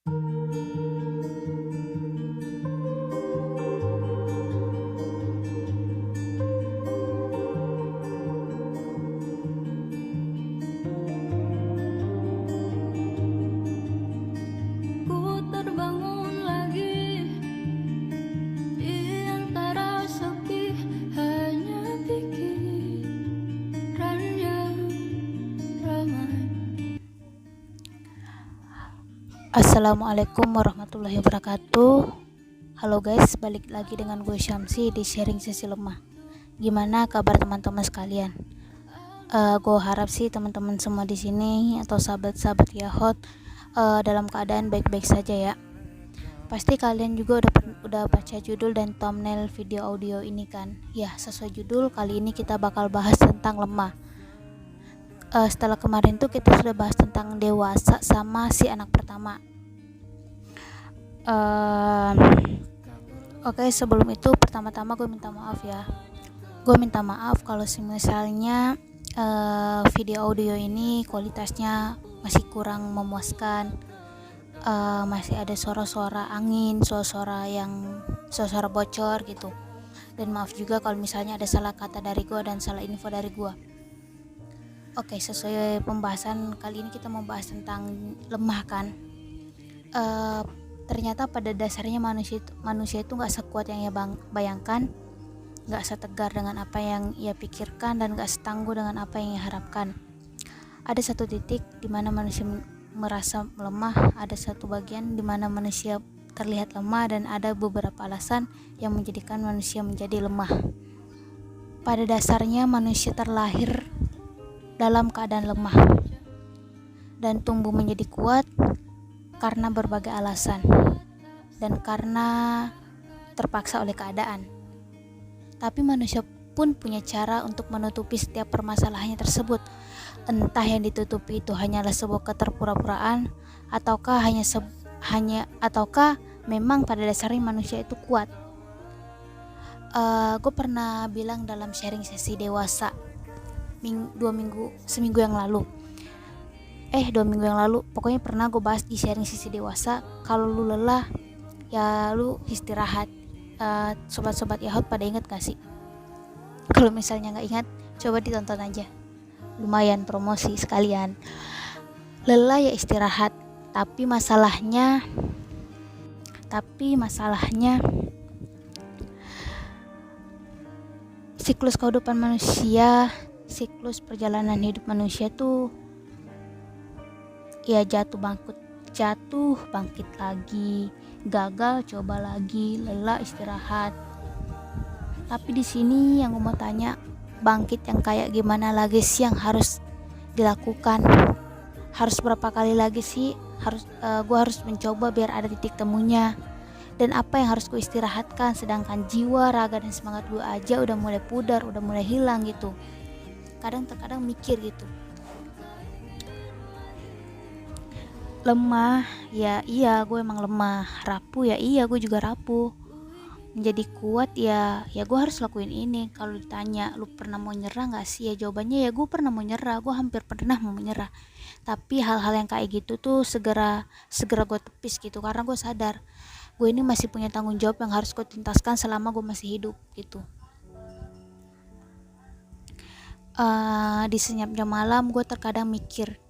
Ku terbangun lagi di antara sepi, hanya pikiran yang ramai. Assalamualaikum warahmatullahi wabarakatuh. Halo guys, balik lagi dengan gue Syamsi di sharing sesi lemah. Gimana kabar teman-teman sekalian? Gue harap sih teman-teman semua di sini atau sahabat-sahabat Yahot dalam keadaan baik-baik saja ya. Pasti kalian juga udah baca judul dan thumbnail video audio ini kan? Ya, sesuai judul, kali ini kita bakal bahas tentang lemah. Setelah kemarin tuh kita sudah bahas tentang dewasa sama si anak pertama. Oke, sebelum itu pertama-tama gue minta maaf ya. Gue minta maaf kalau misalnya video audio ini kualitasnya masih kurang memuaskan. Masih ada suara-suara angin, suara bocor gitu. Dan maaf juga kalau misalnya ada salah kata dari gue dan salah info dari gue. Oke, sesuai pembahasan kali ini kita membahas tentang lemah kan. Ternyata pada dasarnya manusia itu gak sekuat yang ia bayangkan, gak setegar dengan apa yang ia pikirkan, dan gak setangguh dengan apa yang ia harapkan. Ada satu titik di mana manusia merasa lemah, ada satu bagian di mana manusia terlihat lemah, dan ada beberapa alasan yang menjadikan manusia menjadi lemah. Pada dasarnya manusia terlahir dalam keadaan lemah dan tumbuh menjadi kuat karena berbagai alasan dan karena terpaksa oleh keadaan. Tapi manusia pun punya cara untuk menutupi setiap permasalahannya tersebut. Entah yang ditutupi itu hanyalah sebuah keterpura-puraan ataukah ataukah memang pada dasarnya manusia itu kuat. Gue pernah bilang dalam sharing sesi dewasa seminggu yang lalu, pokoknya pernah gue bahas di sharing sesi dewasa, kalau lu lelah ya lu istirahat. Sobat-sobat Yahut pada inget gak sih? Kalau misalnya gak ingat, coba ditonton aja, lumayan promosi sekalian. Lelah ya istirahat, tapi masalahnya siklus kehidupan manusia, siklus perjalanan hidup manusia tuh ya jatuh bangkit lagi, gagal coba lagi, lelah istirahat. Tapi di sini yang gue mau tanya, bangkit yang kayak gimana lagi sih yang harus dilakukan? Harus berapa kali lagi sih gue harus mencoba biar ada titik temunya? Dan apa yang harus gue istirahatkan, sedangkan jiwa, raga, dan semangat gue aja udah mulai pudar, udah mulai hilang gitu. Terkadang mikir gitu, lemah ya iya gue emang lemah, rapuh ya iya gue juga rapuh, menjadi kuat ya gue harus lakuin ini. Kalau ditanya lu pernah mau nyerah gak sih, ya jawabannya ya gue pernah mau nyerah, gue hampir pernah mau menyerah. Tapi hal-hal yang kayak gitu tuh segera gue tepis gitu, karena gue sadar gue ini masih punya tanggung jawab yang harus gue tuntaskan selama gue masih hidup gitu. Di senyap jam malam gue terkadang mikir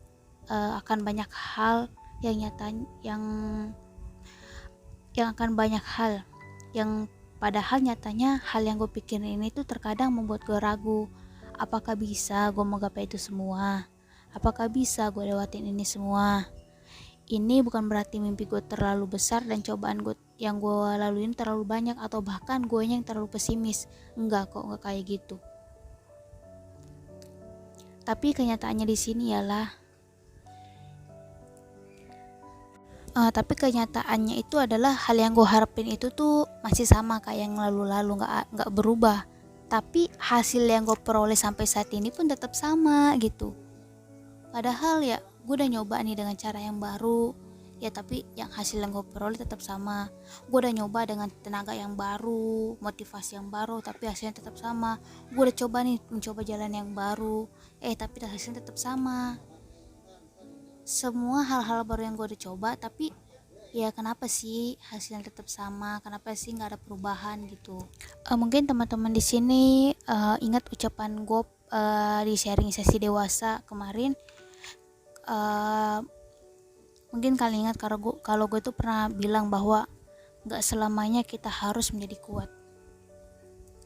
akan banyak hal yang padahal nyatanya hal yang gue pikirin ini tuh terkadang membuat gue ragu, apakah bisa gue menggapai itu semua, apakah bisa gue lewatin ini semua. Ini bukan berarti mimpi gue terlalu besar dan cobaan yang gue laluin terlalu banyak, atau bahkan gue yang terlalu pesimis. Enggak kayak gitu. Tapi kenyataannya di sini kenyataannya itu adalah hal yang gue harapin itu tuh masih sama kayak yang lalu-lalu, nggak berubah. Tapi hasil yang gue peroleh sampai saat ini pun tetap sama gitu. Padahal ya gue udah nyoba nih dengan cara yang baru ya, tapi yang hasil yang gue peroleh tetap sama. Gue udah nyoba dengan tenaga yang baru, motivasi yang baru, tapi hasilnya tetap sama. Gue udah mencoba jalan yang baru, tapi hasilnya tetap sama. Semua hal-hal baru yang gue udah coba, tapi Ya kenapa sih hasilnya tetap sama, kenapa sih nggak ada perubahan gitu. Mungkin teman-teman di sini ingat ucapan gue di sharing sesi dewasa kemarin. Mungkin kalian ingat kalau gue tuh pernah bilang bahwa nggak selamanya kita harus menjadi kuat.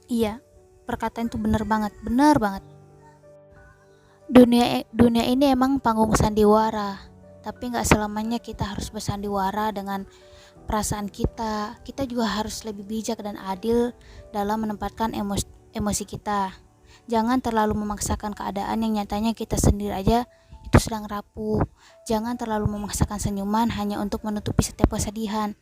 Iya, perkataan itu benar banget. Dunia ini emang panggung sandiwara, tapi nggak selamanya kita harus bersandiwara dengan perasaan kita. Kita juga harus lebih bijak dan adil dalam menempatkan emosi kita. Jangan terlalu memaksakan keadaan yang nyatanya kita sendiri aja itu sedang rapuh. Jangan terlalu memaksakan senyuman hanya untuk menutupi setiap kesedihan.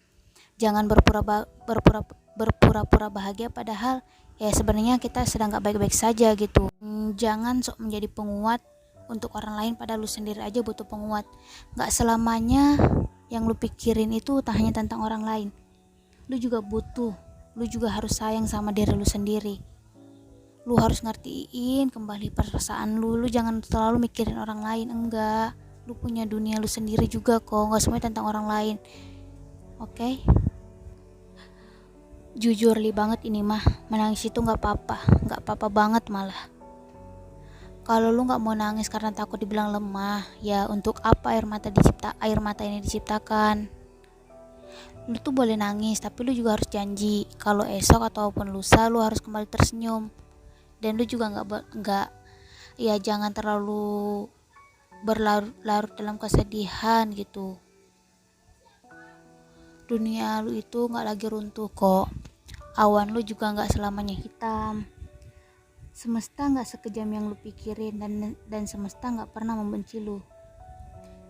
Jangan berpura-pura bahagia padahal ya sebenarnya kita sedang gak baik-baik saja gitu. Jangan sok menjadi penguat untuk orang lain padahal lu sendiri aja butuh penguat. Gak selamanya yang lu pikirin itu tak hanya tentang orang lain. Lu juga butuh, lu juga harus sayang sama diri lu sendiri. Lu harus ngertiin kembali perasaan lu jangan terlalu mikirin orang lain. Enggak, lu punya dunia lu sendiri juga kok, gak semuanya tentang orang lain. Oke? Jujur banget ini mah, menangis itu gak apa-apa banget malah. Kalau lu gak mau nangis karena takut dibilang lemah, ya untuk apa air mata ini diciptakan? Lu tuh boleh nangis, tapi lu juga harus janji kalau esok ataupun lusa lu harus kembali tersenyum. Dan lu juga ya jangan terlalu berlarut-larut dalam kesedihan gitu. Dunia lu itu gak lagi runtuh kok. Awan lu juga gak selamanya hitam. Semesta gak sekejam yang lu pikirin dan semesta gak pernah membenci lu.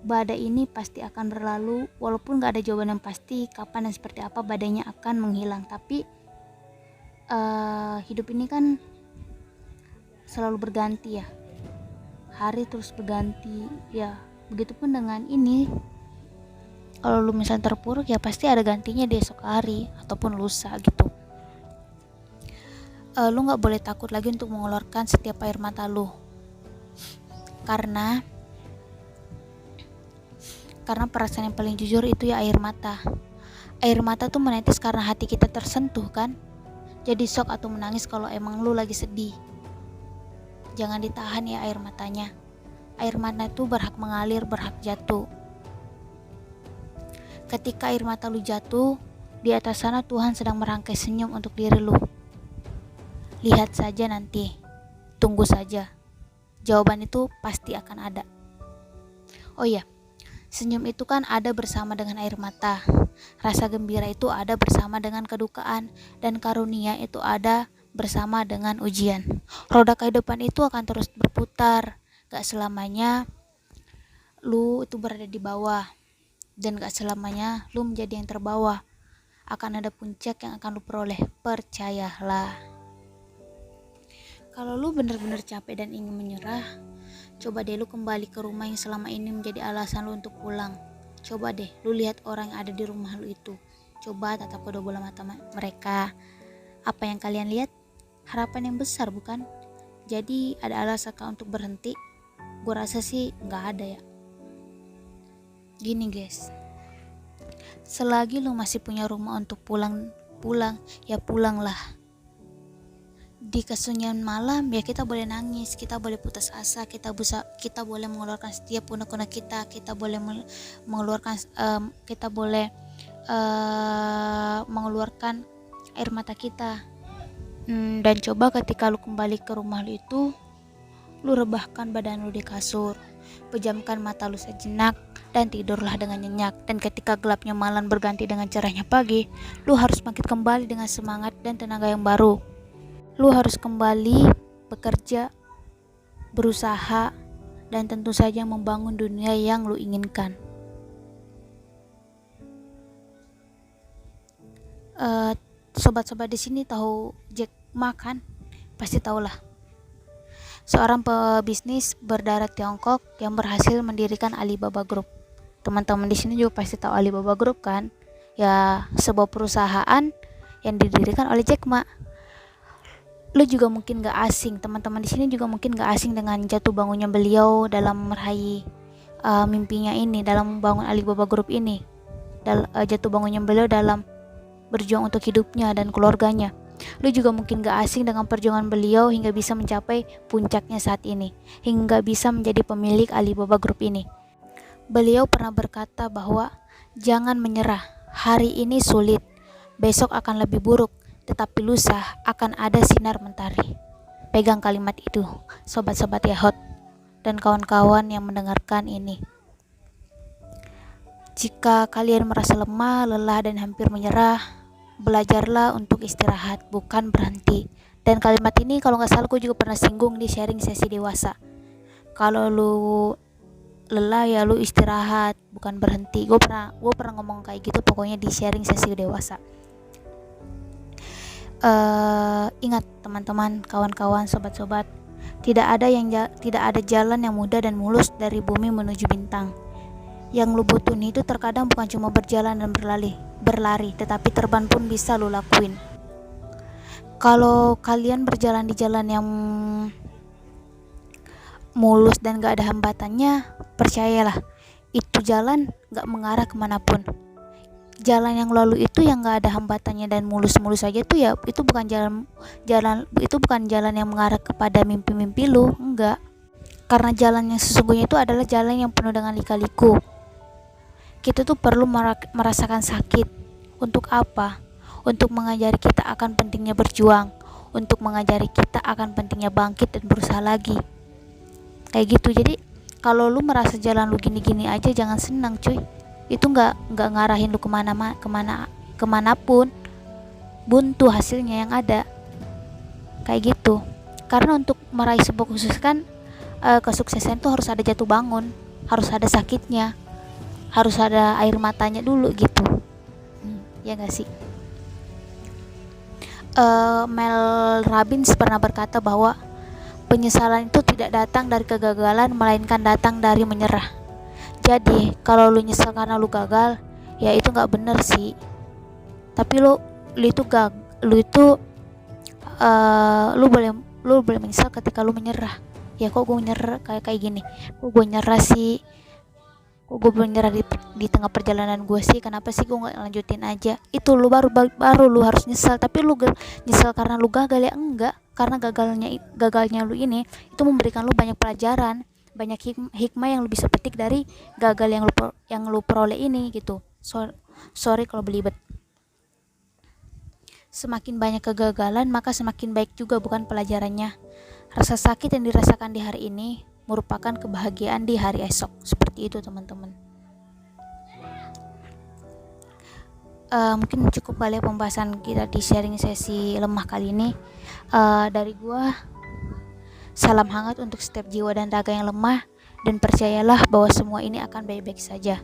Badai ini pasti akan berlalu, walaupun gak ada jawaban yang pasti kapan dan seperti apa badainya akan menghilang. Tapi hidup ini kan selalu berganti ya. Hari terus berganti ya. Begitupun dengan ini. Kalau lu misalnya terpuruk ya pasti ada gantinya di esok hari ataupun lusa gitu. Lu gak boleh takut lagi untuk mengeluarkan setiap air mata lu. Karena perasaan yang paling jujur itu ya air mata. Air mata tuh menetes karena hati kita tersentuh kan. Jadi sok atau menangis kalau emang lu lagi sedih. Jangan ditahan ya air matanya. Air mata itu berhak mengalir, berhak jatuh. Ketika air mata lu jatuh, di atas sana Tuhan sedang merangkai senyum untuk diri lu. Lihat saja nanti, tunggu saja. Jawaban itu pasti akan ada. Oh iya, senyum itu kan ada bersama dengan air mata. Rasa gembira itu ada bersama dengan kedukaan. Dan karunia itu ada bersama dengan ujian. Roda kehidupan itu akan terus berputar. Gak selamanya lu itu berada di bawah. Dan gak selamanya lu menjadi yang terbawa. Akan ada puncak yang akan lu peroleh, percayalah. Kalau lu benar-benar capek dan ingin menyerah, coba deh lu kembali ke rumah yang selama ini menjadi alasan lu untuk pulang. Coba deh lu lihat orang yang ada di rumah lu itu. Coba tatap kedua bola mata mereka. Apa yang kalian lihat? Harapan yang besar bukan? Jadi ada alasan kau untuk berhenti? Gue rasa sih gak ada ya. Gini guys, selagi lu masih punya rumah untuk pulang ya pulanglah. Di kesunyian malam ya kita boleh nangis, kita boleh putus asa, kita boleh mengeluarkan setiap unek-unek kita boleh mengeluarkan air mata kita. Dan coba ketika lu kembali ke rumah lu itu, lu rebahkan badan lu di kasur, pejamkan mata lu sejenak dan tidurlah dengan nyenyak. Dan ketika gelapnya malam berganti dengan cerahnya pagi, lu harus bangkit kembali dengan semangat dan tenaga yang baru. Lu harus kembali bekerja, berusaha, dan tentu saja membangun dunia yang lu inginkan. Sobat-sobat di sini tahu Jack Ma kan? Pasti tahulah. Seorang pebisnis berdarah Tiongkok yang berhasil mendirikan Alibaba Group. Teman-teman di sini juga pasti tahu Alibaba Group kan? Ya, sebuah perusahaan yang didirikan oleh Jack Ma. Lu juga mungkin gak asing, teman-teman di sini juga mungkin gak asing dengan jatuh bangunnya beliau dalam meraih mimpinya ini, dalam membangun Alibaba Group ini. jatuh bangunnya beliau dalam berjuang untuk hidupnya dan keluarganya. Lu juga mungkin gak asing dengan perjuangan beliau hingga bisa mencapai puncaknya saat ini, hingga bisa menjadi pemilik Alibaba Group ini. Beliau pernah berkata bahwa jangan menyerah, hari ini sulit, besok akan lebih buruk, tetapi lusa akan ada sinar mentari. Pegang kalimat itu, sobat-sobat Yahot dan kawan-kawan yang mendengarkan ini. Jika kalian merasa lemah, lelah, dan hampir menyerah, belajarlah untuk istirahat, bukan berhenti. Dan kalimat ini kalau nggak salah gue juga pernah singgung di sharing sesi dewasa. Kalau lu lelah ya lu istirahat, bukan berhenti. Gue pernah ngomong kayak gitu pokoknya di sharing sesi dewasa. Ingat teman-teman, kawan-kawan, sobat-sobat, tidak ada jalan yang mudah dan mulus dari bumi menuju bintang. Yang lu butuhin itu terkadang bukan cuma berjalan dan berlari, tetapi terbang pun bisa lu lakuin. Kalau kalian berjalan di jalan yang mulus dan gak ada hambatannya, percayalah, itu jalan gak mengarah kemanapun. Jalan yang lalu itu yang gak ada hambatannya dan mulus-mulus aja tuh ya, itu bukan jalan yang mengarah kepada mimpi-mimpi lu, enggak. Karena jalan yang sesungguhnya itu adalah jalan yang penuh dengan lika-liku. Kita tuh perlu merasakan sakit. Untuk apa? Untuk mengajari kita akan pentingnya berjuang, untuk mengajari kita akan pentingnya bangkit dan berusaha lagi. Kayak gitu. Jadi kalau lu merasa jalan lu gini-gini aja, jangan senang cuy. Itu nggak ngarahin lu kemanapun. Buntu hasilnya yang ada. Kayak gitu. Karena untuk meraih sebuah kesuksesan tuh harus ada jatuh bangun, harus ada sakitnya, harus ada air matanya dulu gitu. Ya gak sih? Mel Robbins pernah berkata bahwa penyesalan itu tidak datang dari kegagalan, melainkan datang dari menyerah. Jadi kalau lu nyesel karena lu gagal, ya itu nggak bener sih. Tapi lu boleh menyesal ketika lu menyerah. Ya kok gue menyerah kayak gini, kok gue nyerah sih, kok gue menyerah di tengah perjalanan gue sih, kenapa sih gue nggak lanjutin aja. Itu lu baru lu harus nyesal. Tapi lu nyesal karena lu gagal ya enggak, karena gagalnya lu ini itu memberikan lu banyak pelajaran, banyak hikmah yang lu bisa petik dari gagal yang lu peroleh ini gitu. Sorry kalau belibet. Semakin banyak kegagalan, maka semakin baik juga bukan pelajarannya. Rasa sakit yang dirasakan di hari ini merupakan kebahagiaan di hari esok. Seperti itu teman-teman. Mungkin cukup kali ya pembahasan kita di sharing sesi lemah kali ini. Dari gua, salam hangat untuk setiap jiwa dan raga yang lemah, dan percayalah bahwa semua ini akan baik-baik saja.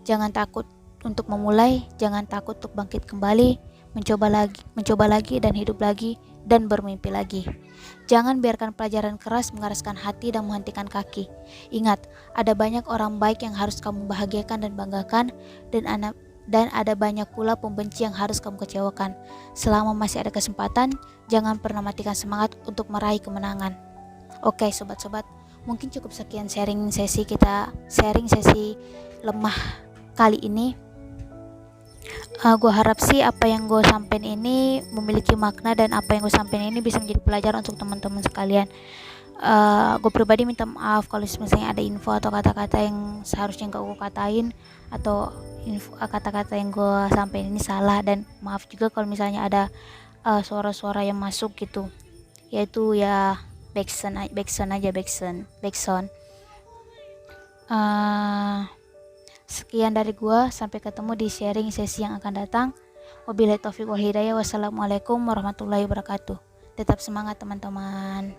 Jangan takut untuk memulai, jangan takut untuk bangkit kembali, mencoba lagi dan hidup lagi dan bermimpi lagi. Jangan biarkan pelajaran keras mengeraskan hati dan menghentikan kaki. Ingat, ada banyak orang baik yang harus kamu bahagiakan dan banggakan, dan ada banyak pula pembenci yang harus kamu kecewakan. Selama masih ada kesempatan, jangan pernah matikan semangat untuk meraih kemenangan. Oke sobat-sobat, mungkin cukup sekian sharing sesi lemah kali ini. Gue harap sih apa yang gue sampein ini memiliki makna, dan apa yang gue sampein ini bisa menjadi pelajaran untuk teman-teman sekalian. Gue pribadi minta maaf kalau misalnya ada info atau kata-kata yang seharusnya gak gue katain, atau kata-kata yang gue sampein ini salah, dan maaf juga kalau misalnya ada suara-suara yang masuk gitu, yaitu ya backsound. Sekian dari gua, sampai ketemu di sharing sesi yang akan datang. Wabillahi taufiq wal hidayah. Wassalamualaikum warahmatullahi wabarakatuh. Tetap semangat teman-teman.